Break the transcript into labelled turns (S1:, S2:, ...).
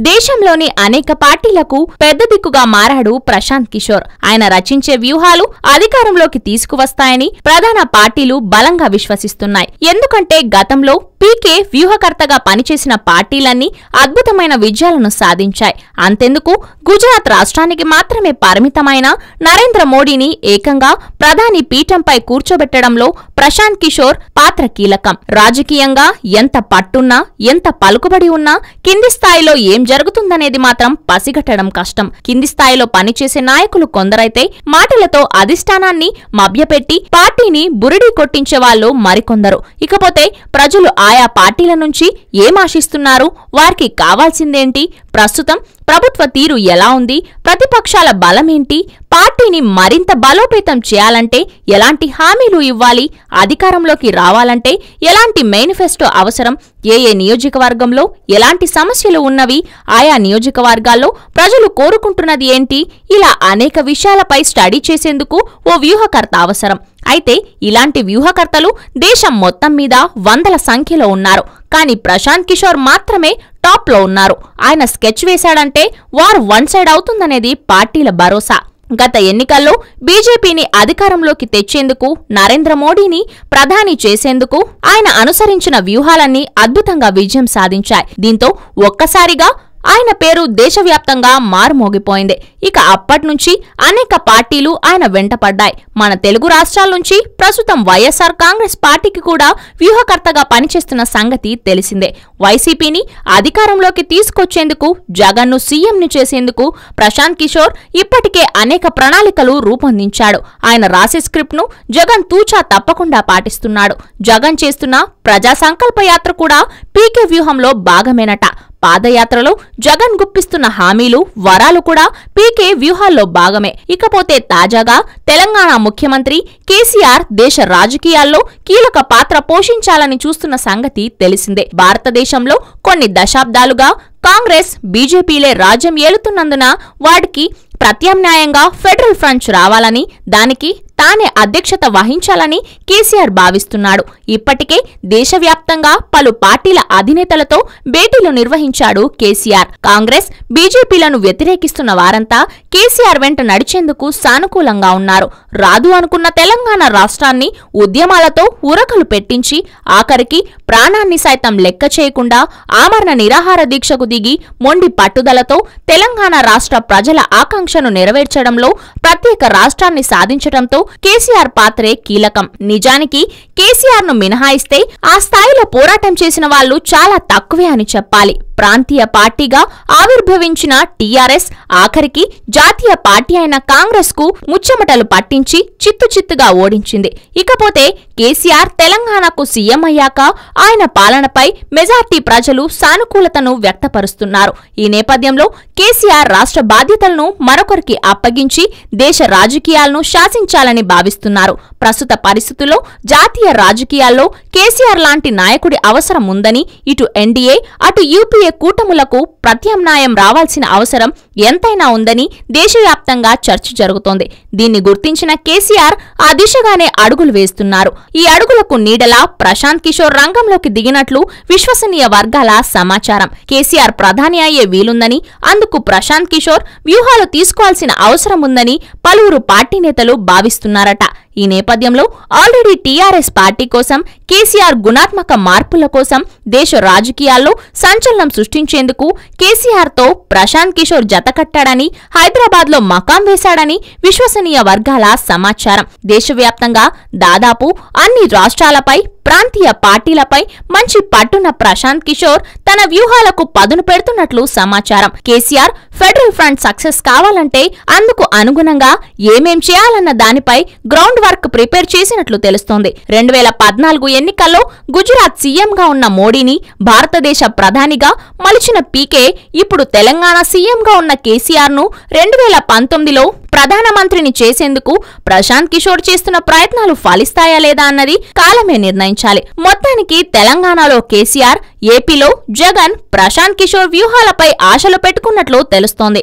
S1: దేశంలోని అనేక పార్టీలకు పెద్ద దిక్కుగా మారాడు ప్రశాంత్ కిషోర్. ఆయన రచించే వ్యూహాలు అధికారంలోకి తీసుకువస్తాయని ప్రధాన పార్టీలు బలంగా విశ్వసిస్తున్నాయి. ఎందుకంటే గతంలో పీకే వ్యూహకర్తగా పనిచేసిన పార్టీలన్నీ అద్భుతమైన విజయాలను సాధించాయి. అంతెందుకు గుజరాత్ రాష్ట్రానికి మాత్రమే పరిమితమైన నరేంద్ర మోడీని ఏకంగా ప్రధాని పీఠంపై కూర్చోబెట్టడంలో ప్రశాంత్ కిషోర్ పాత్ర కీలకం. రాజకీయంగా ఎంత పట్టున్నా, ఎంత పలుకుబడి ఉన్నా కింది స్థాయిలో ఏం జరుగుతుందనేది మాత్రం పసిగట్టడం కష్టం. కింది స్థాయిలో పనిచేసే నాయకులు కొందరైతే మాటలతో అధిష్టానాన్ని మభ్యపెట్టి పార్టీని బురిడీ కొట్టించే వాళ్ళు మరికొందరు. ఇకపోతే ప్రజలు ఆయా పార్టీల నుంచి ఏం ఆశిస్తున్నారు, వారికి కావాల్సిందేంటి, ప్రస్తుతం ప్రభుత్వ తీరు ఎలా ఉంది, ప్రతిపక్షాల బలమేంటి, పార్టీని మరింత బలోపేతం చేయాలంటే ఎలాంటి హామీలు ఇవ్వాలి, అధికారంలోకి రావాలంటే ఎలాంటి మేనిఫెస్టో అవసరం, ఏ నియోజకవర్గంలో ఎలాంటి సమస్యలు ఉన్నవి, ఆయా నియోజకవర్గాల్లో ప్రజలు కోరుకుంటున్నది ఏంటి, ఇలా అనేక విషయాలపై స్టడీ చేసేందుకు ఓ వ్యూహకర్త అవసరం. అయితే ఇలాంటి వ్యూహకర్తలు దేశం మొత్తం మీద వందల సంఖ్యలో ఉన్నారు. కానీ ప్రశాంత్ కిషోర్ మాత్రమే టాప్ లో ఉన్నారు. ఆయన స్కెచ్ వేశాడంటే వార్ వన్ సైడ్ అవుతుందనేది పార్టీల భరోసా. గత ఎన్నికల్లో బీజేపీని అధికారంలోకి తెచ్చేందుకు, నరేంద్ర మోడీని ప్రధాని చేసేందుకు ఆయన అనుసరించిన వ్యూహాలన్నీ అద్భుతంగా విజయం సాధించాయి. దీంతో ఒక్కసారిగా ఆయన పేరు దేశవ్యాప్తంగా మారుమోగిపోయింది. ఇక అప్పట్నుంచి అనేక పార్టీలు ఆయన వెంటపడ్డాయి. మన తెలుగు రాష్ట్రాల నుంచి ప్రస్తుతం వైఎస్ఆర్ కాంగ్రెస్ పార్టీకి కూడా వ్యూహకర్తగా పనిచేస్తున్న సంగతి తెలిసిందే. వైసీపీని అధికారంలోకి తీసుకొచ్చేందుకు, జగన్ను సీఎంని చేసేందుకు ప్రశాంత్ కిషోర్ ఇప్పటికే అనేక ప్రణాళికలు రూపొందించాడు. ఆయన రాసే స్క్రిప్ట్ను జగన్ తూచా తప్పకుండా పాటిస్తున్నాడు. జగన్ చేస్తున్న ప్రజా సంకల్ప యాత్ర కూడా పీకే వ్యూహంలో భాగమేనట. పాదయాత్రలో జగన్ గుప్పిస్తున్న హామీలు, వరాలు కూడా పీకే వ్యూహాల్లో భాగమే. ఇకపోతే తాజాగా తెలంగాణ ముఖ్యమంత్రి కేసీఆర్ దేశ రాజకీయాల్లో కీలక పాత్ర పోషించాలని చూస్తున్న సంగతి తెలిసిందే. భారతదేశంలో కొన్ని దశాబ్దాలుగా కాంగ్రెస్, బీజేపీలే రాజ్యం ఏలుతున్నందున వాటికి ప్రత్యామ్నాయంగా ఫెడరల్ ఫ్రంట్ రావాలని, దానికి తానే అధ్యక్షత వహించాలని కేసీఆర్ భావిస్తున్నాడు. ఇప్పటికే దేశవ్యాప్తంగా పలు పార్టీల అధినేతలతో భేటీలు నిర్వహించాడు కేసీఆర్. కాంగ్రెస్, బీజేపీలను వ్యతిరేకిస్తున్న వారంతా కేసీఆర్ వెంట నడిచేందుకు సానుకూలంగా ఉన్నారు. రాదు అనుకున్న తెలంగాణ రాష్ట్రాన్ని ఉద్యమాలతో ఉరకలు పెట్టించి ఆఖరికి ప్రాణాన్ని సైతం లెక్క చేయకుండా ఆమరణ నిరాహార దీక్షకు దిగి మొండి పట్టుదలతో తెలంగాణ రాష్ట్ర ప్రజల ఆకాంక్షను నెరవేర్చడంలో, ప్రత్యేక రాష్ట్రాన్ని సాధించడంతో కేసీఆర్ పాత్రే కీలకం. నిజానికి కేసీఆర్ ను మినహాయిస్తే ఆ స్థాయిలో పోరాటం చేసిన వాళ్లు చాలా తక్కువే అని చెప్పాలి. ప్రాంతీయ పార్టీగా ఆవిర్భవించిన టీఆర్ఎస్ ఆఖరికి జాతీయ పార్టీ అయిన కాంగ్రెస్ కు ముచ్చమటలు పట్టించి చిత్తుచిత్తుగా ఓడించింది. ఇకపోతే కేసీఆర్ తెలంగాణకు సీఎం అయ్యాక ఆయన పాలనపై మెజార్టీ ప్రజలు సానుకూలతను వ్యక్తపరుస్తున్నారు. ఈ నేపథ్యంలో కేసీఆర్ రాష్ట్ర బాధ్యతలను మరొకరికి అప్పగించి దేశ రాజకీయాలను శాసించాలని భావిస్తున్నారు. ప్రస్తుత పరిస్థితుల్లో జాతీయ రాజకీయాల్లో కేసీఆర్ లాంటి నాయకుడి అవసరం ఉందని ఇటు ఎన్డీఏ, అటు యూపీఏ కూటములకు ప్రత్యామ్నాయం రావాల్సిన అవసరం ఎంతైనా ఉందని దేశవ్యాప్తంగా చర్చ జరుగుతోంది. దీన్ని గుర్తించిన కేసీఆర్ ఆ దిశగానే అడుగులు వేస్తున్నారు. ఈ అడుగులకు నీడలా ప్రశాంత్ కిషోర్ రంగంలోకి దిగినట్లు విశ్వసనీయ వర్గాల సమాచారం. కేసీఆర్ ప్రధాని అయ్యే వీలుందని, అందుకు ప్రశాంత్ కిషోర్ వ్యూహాలు తీసుకోవాల్సిన అవసరం ఉందని పలువురు పార్టీ నేతలు భావిస్తున్నారట. ఈ నేపథ్యంలో ఆల్రెడీ టీఆర్ఎస్ పార్టీ కోసం, కేసీఆర్ గుణాత్మక మార్పుల కోసం దేశ రాజకీయాల్లో సంచలనం సృష్టించేందుకు కేసీఆర్ తో ప్రశాంత్ కిషోర్ జతకట్టాడని, హైదరాబాద్ లో మకాం వేశాడని విశ్వసనీయ వర్గాల సమాచారం. దేశవ్యాప్తంగా దాదాపు అన్ని రాష్ట్రాలపై, ప్రాంతీయ పార్టీలపై మంచి పట్టున ప్రశాంత్ కిషోర్ తన వ్యూహాలకు పదును పెడుతున్నట్లు సమాచారం. కేసీఆర్ ఫెడరల్ ఫ్రంట్ సక్సెస్ కావాలంటే అందుకు అనుగుణంగా ఏమేం చేయాలన్న దానిపై గ్రౌండ్ వర్క్ ప్రిపేర్ చేసినట్లు తెలుస్తోంది. 2014 ఎన్నికల్లో గుజరాత్ సీఎంగా ఉన్న మోడీని భారతదేశ ప్రధానిగా మలిచిన పీకే ఇప్పుడు తెలంగాణ సీఎంగా ఉన్న కేసీఆర్ ను 2019లో ప్రధానమంత్రిని చేసేందుకు ప్రశాంత్ కిషోర్ చేస్తున్న ప్రయత్నాలు ఫలిస్తాయా లేదా అన్నది కాలమే నిర్ణయించాలి. మొత్తానికి తెలంగాణలో కేసీఆర్, ఏపీలో జగన్ ప్రశాంత్ కిషోర్ వ్యూహాలపై ఆశలు పెట్టుకున్నట్లు తెలుస్తోంది.